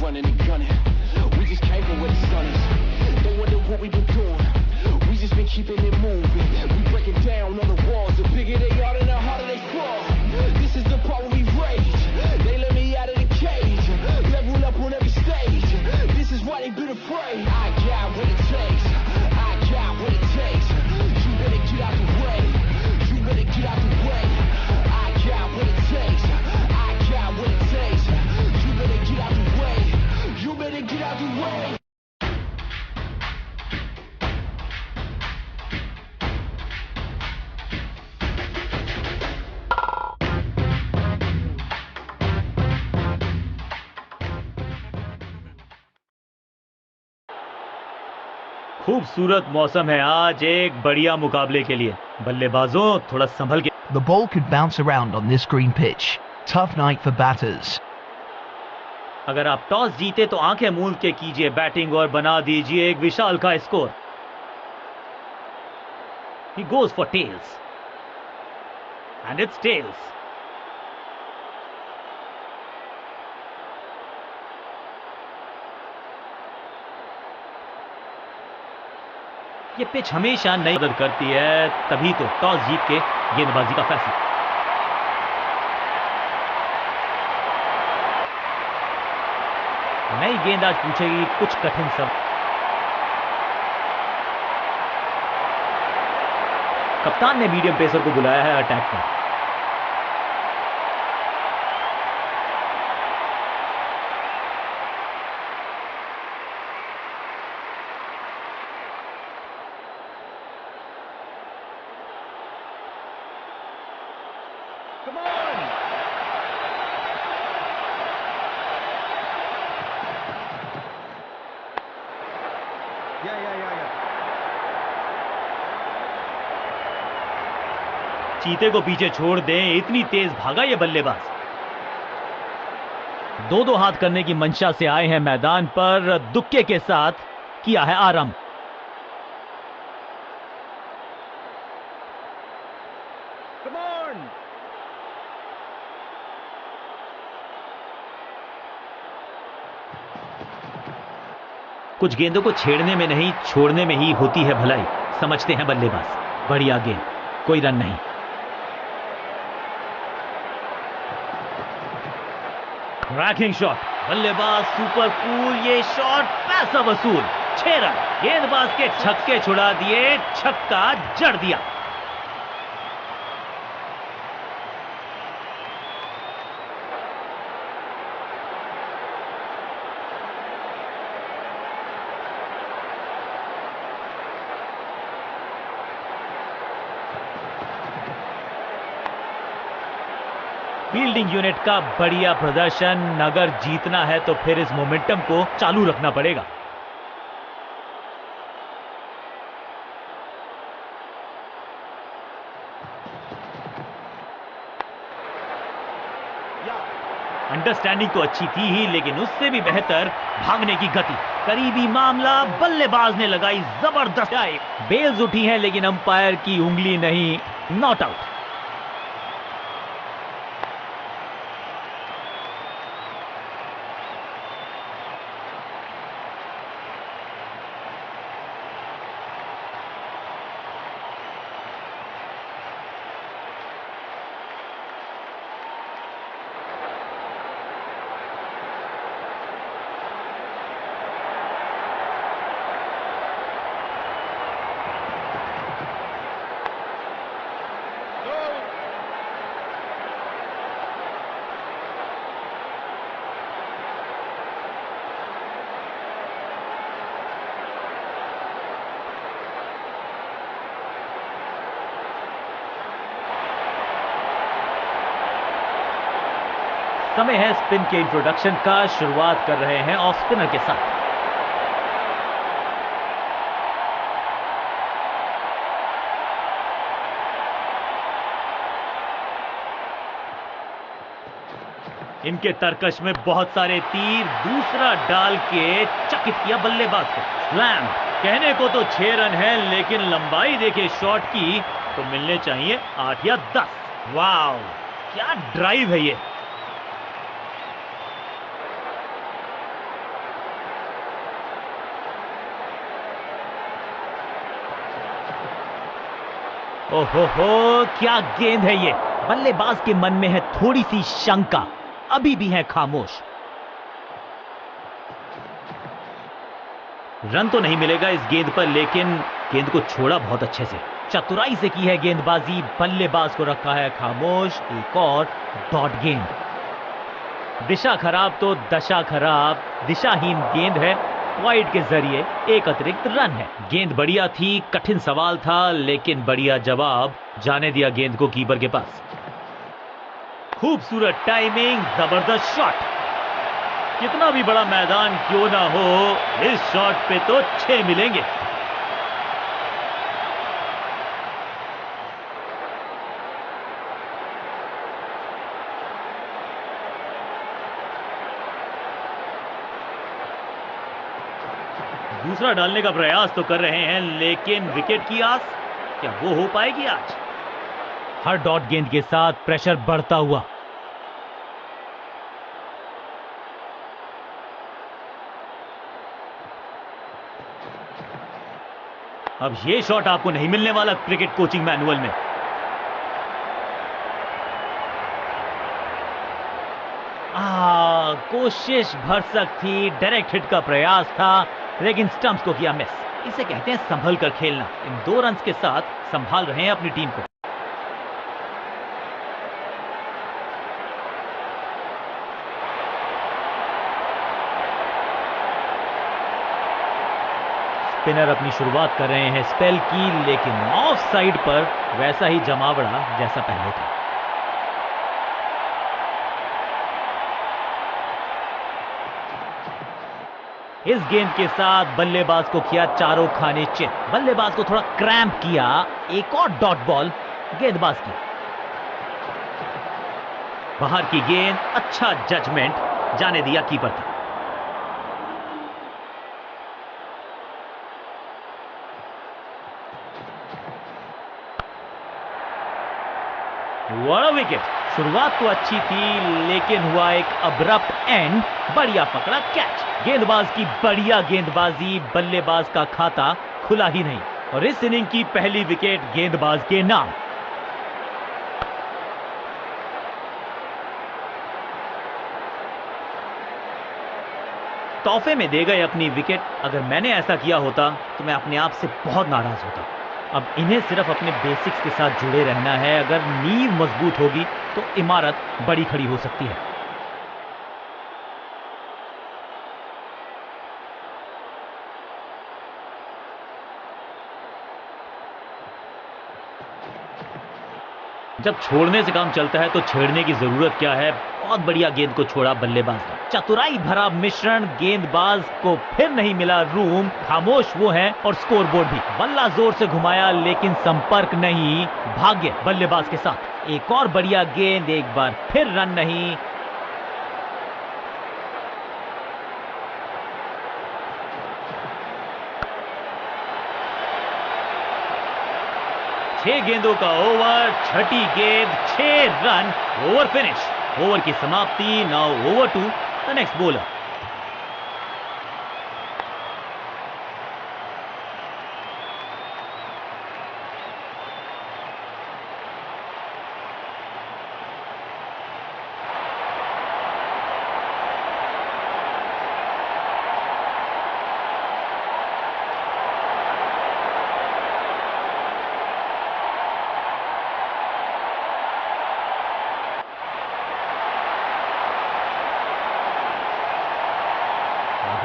running and gunning. We just came from where the sun is. They wonder what we've been doing. We just been keeping it moving. We breaking down on the walls. The bigger they are, the harder they fall. This is the part where we rage. They let me out of the cage. Level up on every stage. This is why they been afraid. I got what it takes. I got what it takes. You better get out the way. You better get out the way. I got what it takes. I got what it takes. You better get out the way. You better get out the way. खूबसूरत मौसम है आज एक बढ़िया मुकाबले के लिए। बल्लेबाजों थोड़ा संभल के। The ball could bounce around on this green pitch. Tough night for batters. अगर आप टॉस जीते तो आंखें मूंद के कीजिए बैटिंग और बना दीजिए एक विशाल का score. He goes for tails. And it's tails. ये पिच हमेशा नई मदद करती है, तभी तो टॉस जीत के गेंदबाजी का फैसला। नई गेंद आज पूछेगी कुछ कठिन सब। कप्तान ने मीडियम पेसर को बुलाया है अटैक पर। Come on! Yeah. चीते को पीछे छोड़ दें, इतनी तेज भागा ये बल्लेबाज। दो हाथ करने की मंशा से आए हैं मैदान पर, दुक्के के साथ किया है आरंभ। Come on! कुछ गेंदों को छेड़ने में नहीं, छोड़ने में ही होती है भलाई, समझते हैं बल्लेबाज। बढ़िया गेंद, कोई रन नहीं। क्रैकिंग शॉट, बल्लेबाज सुपर कूल, ये शॉट पैसा वसूल। 6 रन, गेंदबाज के छक्के छुड़ा दिए, छक्का जड़ दिया। फील्डिंग यूनिट का बढ़िया प्रदर्शन। अगर जीतना है तो फिर इस मोमेंटम को चालू रखना पड़ेगा। अंडरस्टैंडिंग तो अच्छी थी ही, लेकिन उससे भी बेहतर भागने की गति। करीबी मामला, बल्लेबाज ने लगाई जबरदस्त। बेल्स उठी हैं लेकिन अंपायर की उंगली नहीं, नॉट आउट। समय है स्पिन के इंट्रोडक्शन का। शुरुआत कर रहे हैं ऑफ स्पिनर के साथ। इनके तरकश में बहुत सारे तीर, दूसरा डाल के चकित किया बल्लेबाज को। स्लैम। कहने को तो 6 रन है, लेकिन लंबाई देखे शॉट की तो मिलने चाहिए 8 या 10। वाह, क्या ड्राइव है ये। ओहो हो, क्या गेंद है ये। बल्लेबाज के मन में है थोड़ी सी शंका, अभी भी है खामोश। रन तो नहीं मिलेगा इस गेंद पर, लेकिन गेंद को छोड़ा बहुत अच्छे से। चतुराई से की है गेंदबाजी, बल्लेबाज को रखा है खामोश। एक और डॉट गेंद। दिशा खराब तो दशा खराब, दिशाहीन गेंद है। वाइड के जरिए एक अतिरिक्त रन है। गेंद बढ़िया थी, कठिन सवाल था, लेकिन बढ़िया जवाब। जाने दिया गेंद को कीपर के पास। खूबसूरत टाइमिंग, जबरदस्त शॉट। कितना भी बड़ा मैदान क्यों ना हो, इस शॉट पे तो 6 मिलेंगे। दूसरा डालने का प्रयास तो कर रहे हैं, लेकिन विकेट की आस, क्या वो हो पाएगी आज? हर डॉट गेंद के साथ प्रेशर बढ़ता हुआ। अब ये शॉट आपको नहीं मिलने वाला क्रिकेट कोचिंग मैनुअल में। कोशिश भरसक थी, डायरेक्ट हिट का प्रयास था, लेकिन स्टंप्स को किया मिस। इसे कहते हैं संभल कर खेलना। इन 2 रन्स के साथ संभाल रहे हैं अपनी टीम को। स्पिनर अपनी शुरुआत कर रहे हैं स्पेल की, लेकिन ऑफ साइड पर वैसा ही जमावड़ा जैसा पहले था। इस गेंद के साथ बल्लेबाज को किया चारों खाने चित। बल्लेबाज को थोड़ा क्रैम्प किया। एक और डॉट बॉल गेंदबाज की। बाहर की गेंद, अच्छा जजमेंट, जाने दिया कीपर था। बड़ा विकेट। शुरुआत तो अच्छी थी, लेकिन हुआ एक अब्रप्ट एंड। बढ़िया पकड़ा कैच। गेंदबाज की बढ़िया गेंदबाजी, बल्लेबाज का खाता खुला ही नहीं, और इस इनिंग की पहली विकेट गेंदबाज के नाम। तोहफे में दे गए अपनी विकेट। अगर मैंने ऐसा किया होता तो मैं अपने आप से बहुत नाराज होता। अब इन्हें सिर्फ अपने बेसिक्स के साथ जुड़े रहना है। अगर नींव मजबूत होगी तो इमारत बड़ी खड़ी हो सकती है। जब छोड़ने से काम चलता है तो छेड़ने की जरूरत क्या है। बहुत बढ़िया गेंद को छोड़ा बल्लेबाज ने। चतुराई भरा मिश्रण, गेंदबाज को फिर नहीं मिला रूम। खामोश वो है, और स्कोरबोर्ड भी। बल्ला जोर से घुमाया, लेकिन संपर्क नहीं। भाग्य बल्लेबाज के साथ। एक और बढ़िया गेंद, एक बार फिर रन नहीं। छह गेंदों का ओवर, छठी गेंद, 6 रन, ओवर फिनिश। ओवर की समाप्ति। Now over to the next bowler.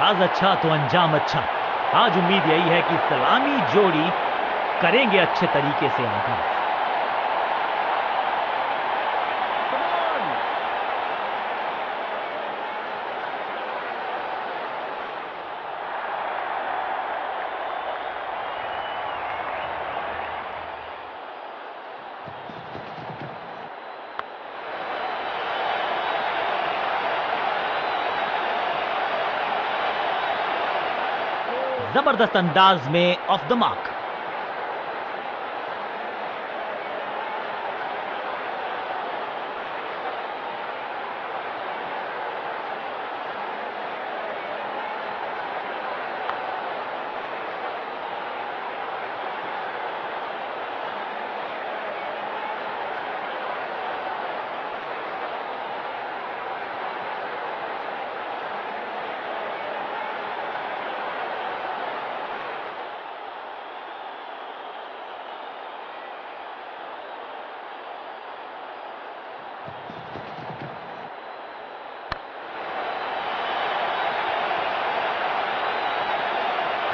आगाज अच्छा तो अंजाम अच्छा। आज उम्मीद यही है कि सलामी जोड़ी करेंगे अच्छे तरीके से आगाज। जबरदस्त अंदाज में ऑफ द मार्क।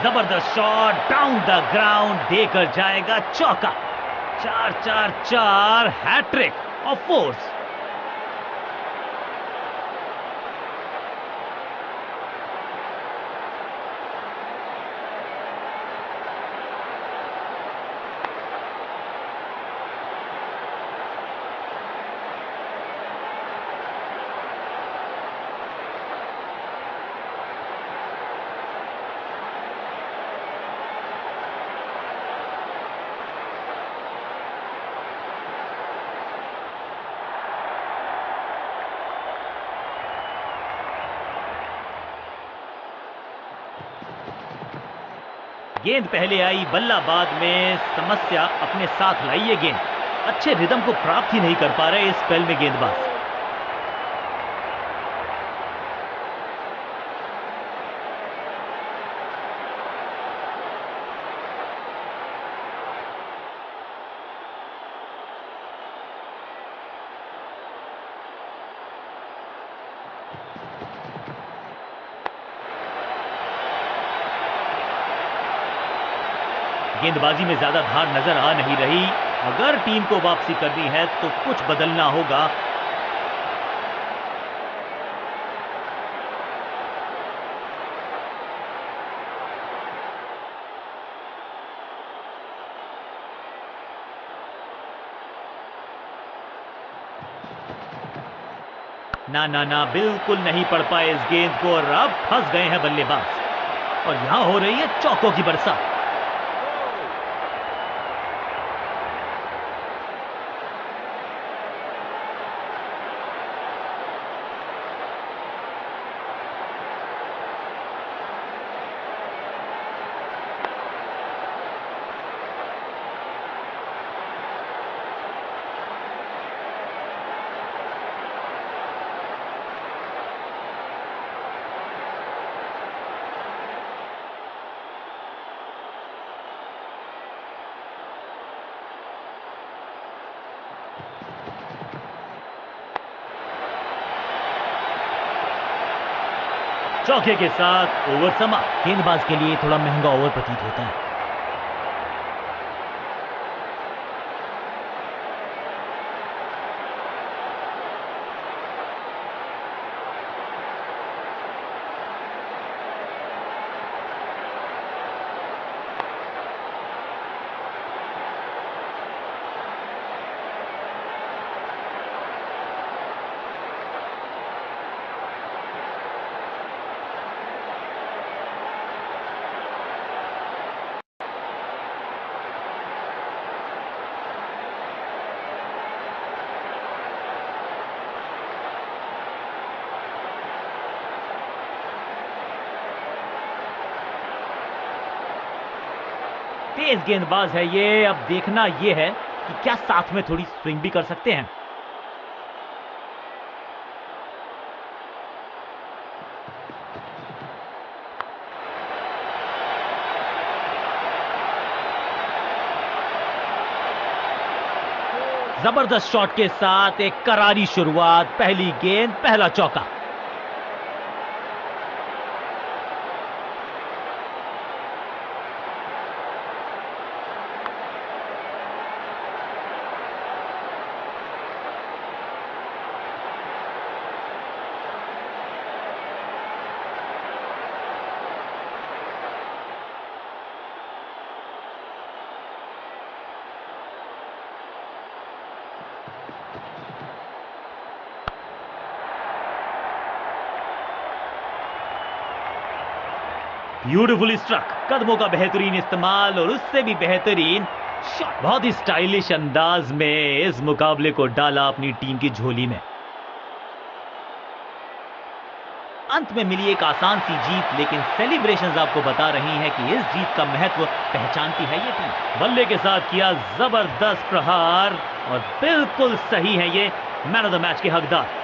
जबरदस्त शॉट डाउन द ग्राउंड, देकर जाएगा चौका। 4-4-4 हैट्रिक ऑफ फोर्स। गेंद पहले आई, बल्ला बाद में, समस्या अपने साथ लाई ये गेंद। अच्छे रिदम को प्राप्त ही नहीं कर पा रहे इस स्पेल में गेंदबाज। गेंदबाजी में ज्यादा धार नजर आ नहीं रही। अगर टीम को वापसी करनी है तो कुछ बदलना होगा। ना ना ना, बिल्कुल नहीं पढ़ पाए इस गेंद को और अब फंस गए हैं बल्लेबाज। और यहां हो रही है चौकों की बरसात। चौके के साथ ओवर समाप्त। गेंदबाज के लिए थोड़ा महंगा ओवर प्रतीत होता है। तेज गेंदबाज है ये। अब देखना ये है कि क्या साथ में थोड़ी स्विंग भी कर सकते हैं। जबरदस्त शॉट के साथ एक करारी शुरुआत। पहली गेंद, पहला चौका। Beautifully struck. कदमों का बेहतरीन इस्तेमाल और उससे भी बेहतरीन शॉट। बहुत ही स्टाइलिश अंदाज में इस मुकाबले को डाला अपनी टीम की झोली में। अंत में मिली एक आसान सी जीत, लेकिन सेलिब्रेशंस आपको बता रही हैं कि इस जीत का महत्व पहचानती है ये टीम। बल्ले के साथ किया जबरदस्त प्रहार और बिल्कुल सही है ये मैन ऑफ द मैच के हकदार।